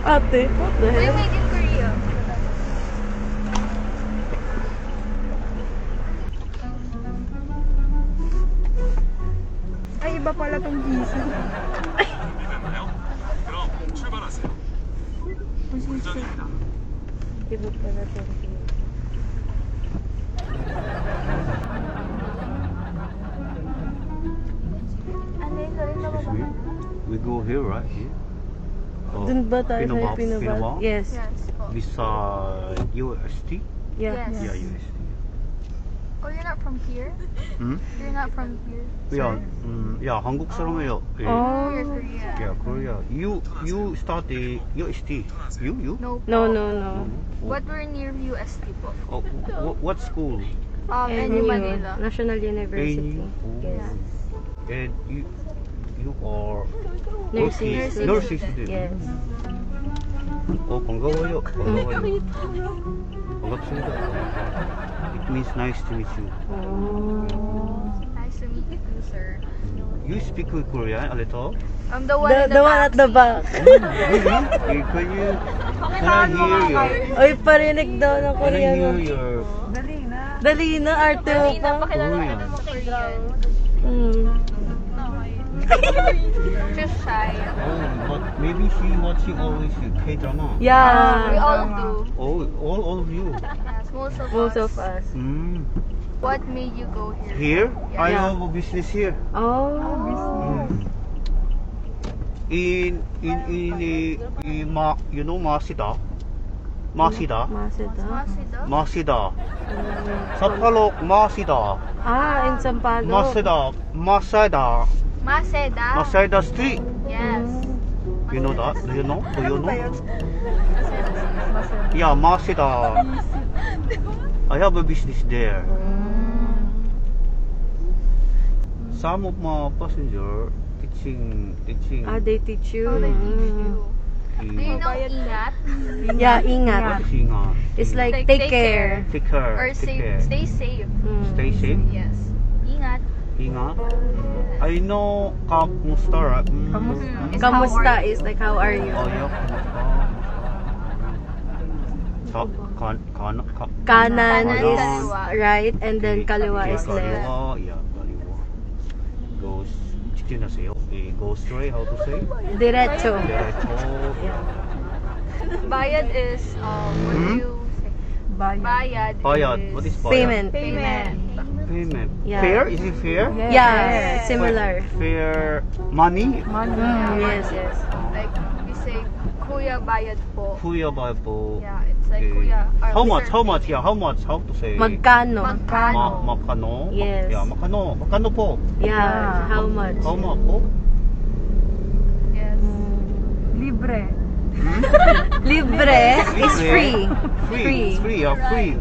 Ate, what the Uy, hell? made in Korea. Ay, iba pala tong GC. 그럼 출발하세요. 운전입니다. Iba pala to. Ano yun? Sorry, nababa. We go here, right? Here? Oh, Dun ba tayo sa Pinabal? Pinabal? Yes. Yes. po. Beside UST? Yeah. Yes. Yeah, UST. Oh, you're not from here? Hmm? You're not from here? Yeah, yeah, 한국 사람이에요. 예. Oh, you're Korea. Yeah, Korea. You study UST. You? No. No, no, no. What were near UST po? Oh, what school? NU Manila. National University. ANU. Oh. Yes. And you are Nursing working- student. nursing student. Yes. 반가워요. 반갑습니다. It means nice to meet you. Oh. Nice to meet you too, sir. You speak Korean a little? I'm the one in The one at the back. Really? Can I hear your? Oy, parinig daw ng Can I Korean. hear your? Dali na. Dali na, arte mo Kanina, pa. pakilala Korean. ka ng Korean. Mm. Just shy. Oh, but maybe she watching always K-drama. We Yeah. all do. Oh, all of you. Yes, Most of us. What made you go here? Here? I Yeah. have a business here. Oh. In you know Masida? Masida. Masida? Masida. Sapporo Masida. Ah, in Sampalo. Masida. Masida. Maseda? Masida Street. Yes. You know that? Do you know? Yeah, Masida. I have a business there. Some of my passenger teaching. Ah, they teach you. How they teach you? Do in- you know ingat? Yeah, What ingat. is ingat? It's like Like, take take care. Take care. Or take safe, care. stay safe. Mm. Stay safe. Yes. Ingat. Ingat. I know kamusta, right? Is Kamusta how are you? is like how are you? Oh, yeah, kamusta. Kanan Kanan, is kaliwa. right and then Okay, kaliwa okay, is left. kaliwa, yeah, kaliwa. Go, 직진하세요. Okay, go straight, how to say? Diretso. Diretso. Bayad is, what do you say? Bayad. Bayad. is What is bayad? Payment. Payment. Payment. Yeah. Fair? Is it fair? Yeah, similar. Fair money? Yes, yes. Like, we say, Kuya bayad po. Kuya ba po? Yeah, it's like Okay. Kuya. How much? How much? Yeah, how much? How to say? Magkano? Magkano? Makano? Yes. Yeah, makano. Makano po? Yeah, how much? How much po? Yes. Libre. Libre is free. Free. Free. Yeah, free.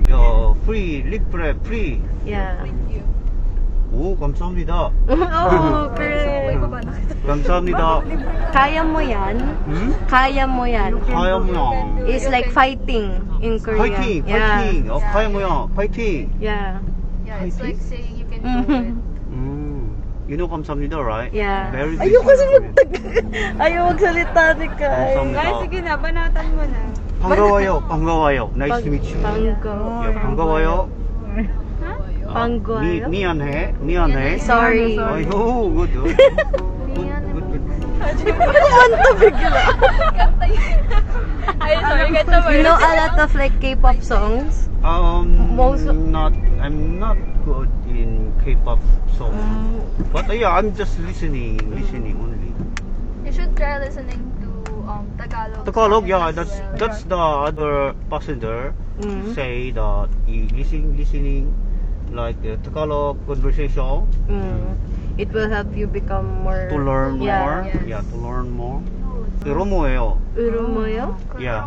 Yeah, free. Libre. Free. Yeah. Thank you. 오, 감사합니다. Oh, correct. 감사합니다. Kaya mo yan? 음? Kaya mo yan? kaya mo. It's like fighting in Korea. 파이팅. Yeah. 파이팅. kaya mo yan. 파이팅. Yeah. Yeah, it's like saying you can do Mhm. it. You know 감사합니다, right? Yeah. Very Ayaw big kasi Korean. magtag... Ayaw magsalita ni Kai. 감사합니다. Ay, sige na, banatan mo na. 반가워요. 반가워요. Nice to meet you. Panggo. Yeah, 반가워요. 반가워요? 미안해. 미안해. Sorry. 아이고, good. Good. Good. Kanta bigla. Ay, sorry, kanta mo You know a lot of like K-pop songs? Most- I'm not good in K-pop song. But yeah, I'm just listening only. You should try listening to Tagalog. Tagalog, songs yeah, as well. that's the other passenger Mm. say that he listening like Tagalog conversation It will help you become more... to learn Yeah. more. Yes. Yeah, to learn more. 이거 뭐예요? Urumoyo? Yeah.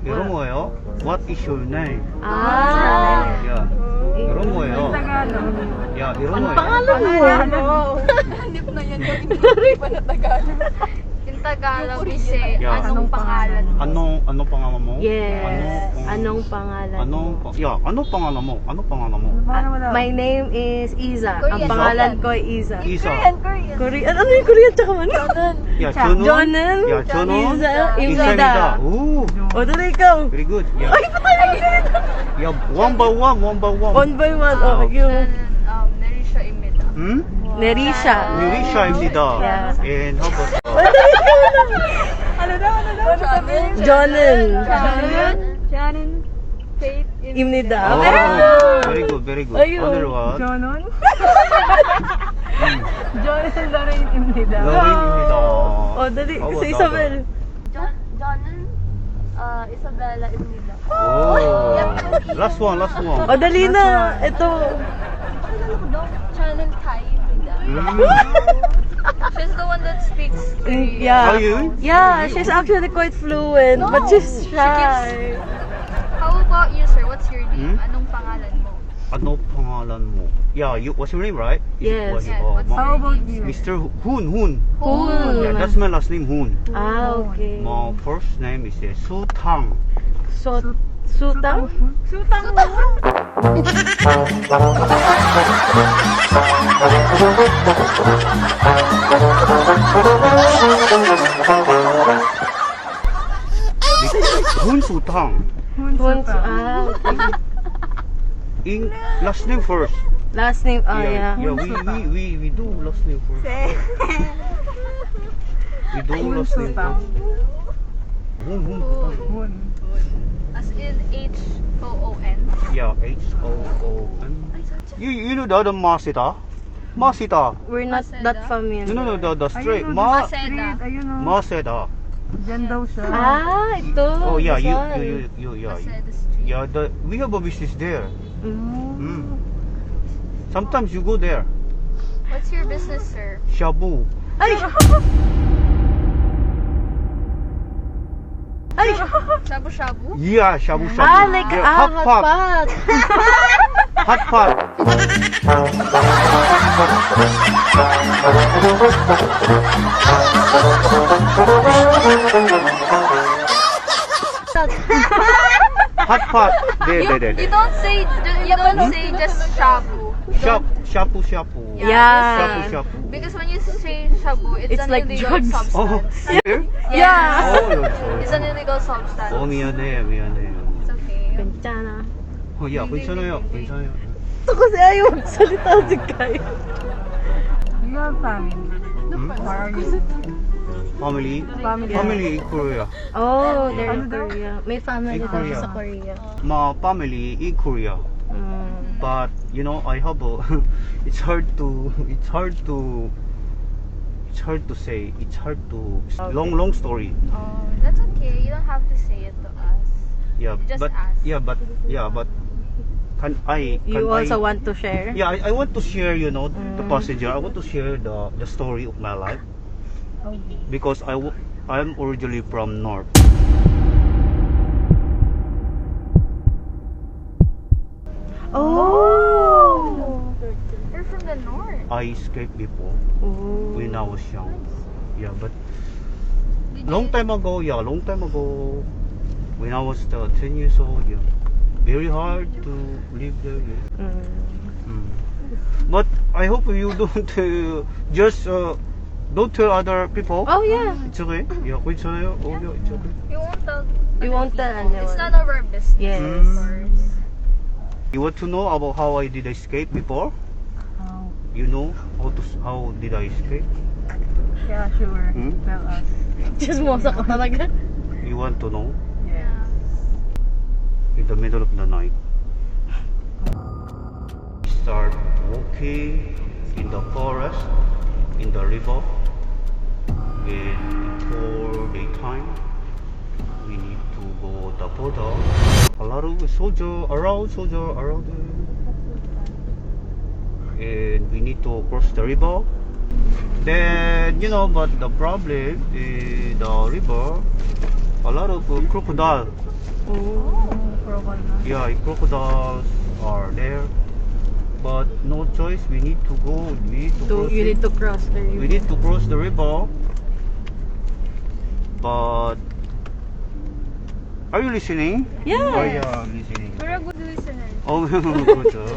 이거 뭐예요? What is your name? Ah. Yeah. 이거 뭐예요? Tagalog. Yeah, 이거 Ano 뭐예요? pangalan mo? Hanip na yan. Hindi pa na Tagalog. Tagalog we say, Yeah. anong pangalan mo? Anong pangalan mo? Yes. Anong pangalan mo? Anong pangalan mo? Anong pangalan mo? My name is Iza. Ang Korean. pangalan ko ay Iza. Isa. Korean. Korean? Ano yung Korean tsaka man? Yeah, Jonon. Jonan? Yeah, Jonon. Iza. Imnida. Imnida. Ooh, O, doon ikaw. very good. Yeah. Yeah, one by one. One by one. Oh, yung Nerisha Imida. Hmm? Nerisha. Nirisha Imnida. Yeah. And how about Ano daw? Jonan. Shannon. Faith. Imnida. Oh, Pero, very good. Ayun. Other one. Jonon. Hmm. Jonon Lorraine Imnida. Lorraine Imnida. O, dali. How about Si Isabel. Jonan, Isabella Imida. Oh. Last one. O, dali na. Ito. Shannon Kai Imida. Mm. She's the one that speaks Korean. Yeah. Are you? Yeah, she's actually quite fluent, but she's she shy. How about you, sir? What's your name? Hmm? Anong pangalan mo? Ano pangalan mo? Yeah, what's your name, right? Yes. Yeah, what's How your about name? you? Mr. Hoon. Hoon. Yeah, that's my last name, Hoon. Ah, okay. My first name is Sutang. So, Sutang? Sutang mo. Hoon Sutang. Hun, ah, okay. In last name first. Last name, oh yeah. Yeah, we do last name first. We do last name first. Hoon Sutang. As in H-O-O-N. Yeah, H-O-O-N. You know the other Masita? Masita. We're not that familiar. No, the straight. Ayun, Maseda. Ayun o. Masita. Diyan daw siya. Ah, ito. Oh yeah, this you one. yeah. Maseda Street. Yeah, we have a business there. Mm. Mm. Sometimes you go there. What's your business, sir? Shabu. Ay! Ay! Shabu-shabu? Yeah, shabu shabu. Ah, like, Yeah, hot pot. pot. Hot pot. Hot pot. There. You don't say just shabu. Shapu. Yeah. Shapu. Because when you say shabu, it's an like illegal drugs. Oh, substance. here? Yeah. Oh, sorry. It's an illegal substance. Oh, 미안해. It's okay. 괜찮아. Oh, yeah, 괜찮아요. Ito kasi ayaw magsalita si Kai. You have family. Hmm? Where are you? Family? Family. Family in Korea. Oh, they're in Ano daw? Korea. May family In daw Korea. sa Korea. My family in Korea. Mm. But you know, I have a it's hard to say. It's hard to long story. Oh, that's okay. You don't have to say it to us. Yeah, Just but ask. but can I You also want to share? Yeah, I want to share, you know, the Mm. passenger. I want to share the story of my life because I'm originally from North. Oh! You're from the north. I escaped before Oh. when I was young. Yeah, but Did long you- time ago, when I was 10 years old, yeah, very hard to live there. Yeah. Mm. But I hope you don't just don't tell other people. Oh yeah. It's okay. Yeah, 괜찮아요. Oh yeah, it's okay. You won't tell. You won't tell anyone. It's none of our business. Yes. Of course. You want to know about how I did escape before? Oh, You know how did I escape? yeah, sure. Hmm? Tell us. Chismosa ka talaga. You want to know? Yeah. In the middle of the night, start walking in the forest, in the river. When before daytime, we need to go the border. A lot of soldier around and we need to cross the river. Then but the problem is the river. A lot of crocodile. Oh. Crocodile. Yeah, crocodiles are there, but no choice. We need to go. We need to cross You it. need to cross the river. We need to cross the river. But are you listening? Yeah. Oh yeah, I'm listening. We're a good listener. Oh, good.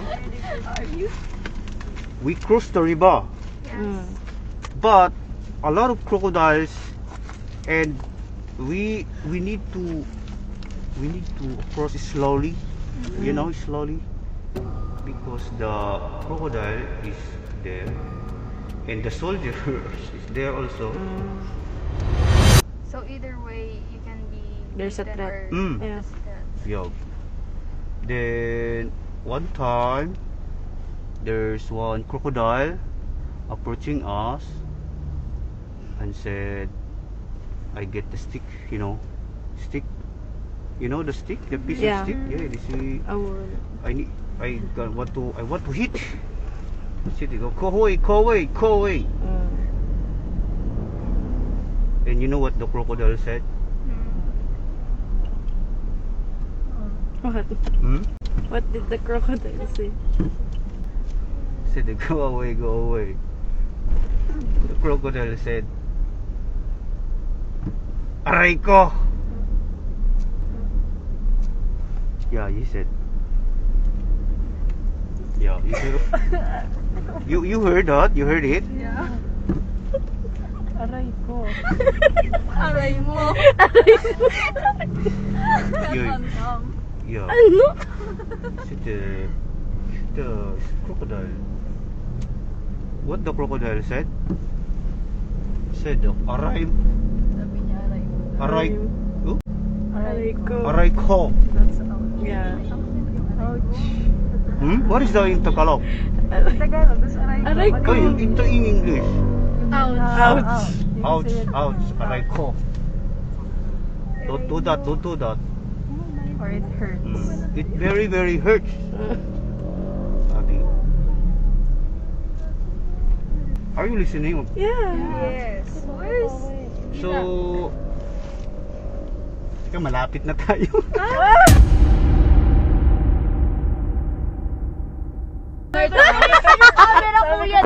We crossed the river, Mm. but a lot of crocodiles, and we need to cross slowly. You know, slowly, because the crocodile is there, and the soldiers is there also. So either way, you can be There's a beaten threat. or Mm. Yeah. threat. Yeah. Then one time, there's one crocodile approaching us and said, "I get the stick, stick. You know the stick, the piece Yeah. of stick. Yeah, this is. Oh. I want to hit." Said, "Go away, go away, go away." Mm. And you know what the crocodile said? What? Hmm? What did the crocodile say? Said, "Go away, go away." The crocodile said, "Aray ko." Yeah, he said. Yeah, you heard that? You heard it? Aray ko. Aray mo. Yeah. Ano? Said the crocodile. What the crocodile said? Said, "Aray, Sabi niya, aray mo. aray, oh? Aray ko. Aray ko." That's ouch. Yeah. Ouch. What is that in Tagalog? Tagalog, that's aray ko. Aray ko. Oh, ito in English. Ouch. Ouch. Ouch, ouch, aray ko. Don't do that, don't do that. Or it hurts. It very, very hurts. Sabi. Are you listening? Yeah. Yes. Of course. So, teka, malapit na tayo. Camera po yan.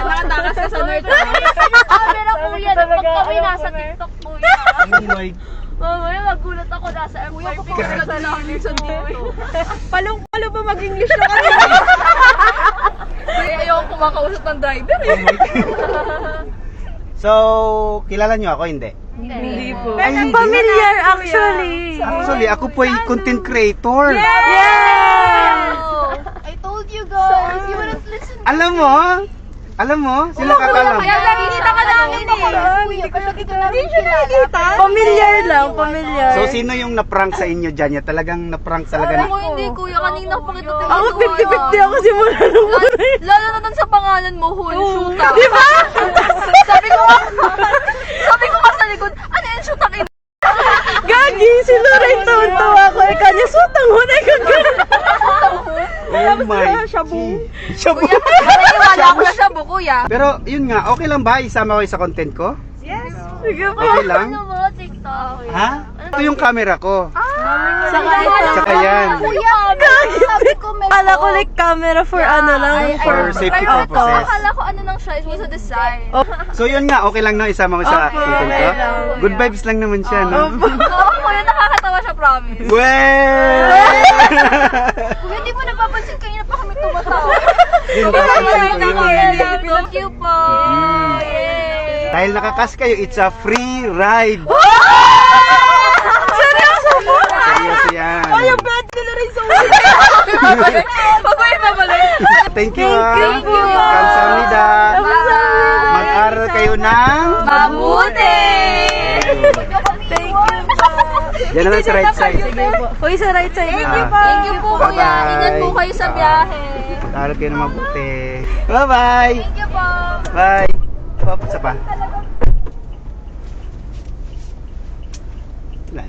Nakatakas ka sa nerd. Camera po yan. Pag kami nasa TikTok po yan. Oh my, Mamaya magulat ako nasa Empire Picture ka namin sa dito. Palong-palo ba mag-English na kami? Kaya ayoko kumakausap ng driver eh. So, kilala nyo ako, hindi? Hindi po. Ay, hindi. Familiar actually. Actually, ako po ay content creator. Oh, I told you guys. You wouldn't listen. Alam mo, sila kakalam. Kaya nakikita ka namin eh. Kuya, kaya kita namin kilala. Familiar lang, familiar. So, sino yung naprank sa inyo dyan? Yung talagang naprank talaga Ako na. hindi kuya, kanina pa kita Ako 50-50 ako simula nung una. Lalo na dun sa pangalan mo, Hun, shoota. Di ba? sabi ko nga sa likod, ano yung shoota kayo? Gagi, si Lorraine tawa ako. Eh, kanya sutang hunay ka gano'n. Oh my. Shabu. Shabu. Kuya, naniwala ako na siya bu, kuya. Pero, yun nga, okay lang ba? Isama ko sa content ko? Sige po. Okay lang? Ano mo, TikTok? Ha? Ito yung camera ko. Saka ito. Saka yan. Kuya, sabi ko meron. Kala ko like camera for ano lang. For safety Auto. purposes. Akala ko ano lang siya, it was a design. So yun nga, okay lang no, isama ko sa Opo, content ko. okay lang. Good vibes lang naman siya, no? Oo, kuya, nakakatawa siya, promise. Well! Kuya, di mo napapansin kanina pa kami tumatawa. Yun, Thank you po. Yay! dahil nakakas kayo, it's a free ride. Seryoso mo? Seryoso yan. Ay, ang bad nila rin sa ulit. Babalik. Thank you. Thank you. Kamsahamnida. Bye. Mag-aral kayo ng Mabuti! Thank you po. yan naman sa right side. Sige po. Uy, sa right side. Thank you po. Thank you po, kuya. Bye-bye. Ingat po kayo sa biyahe. Mag-aral kayo ng mabuti. Bye-bye. Thank you po. Bye. Pop, isa pa. Wala.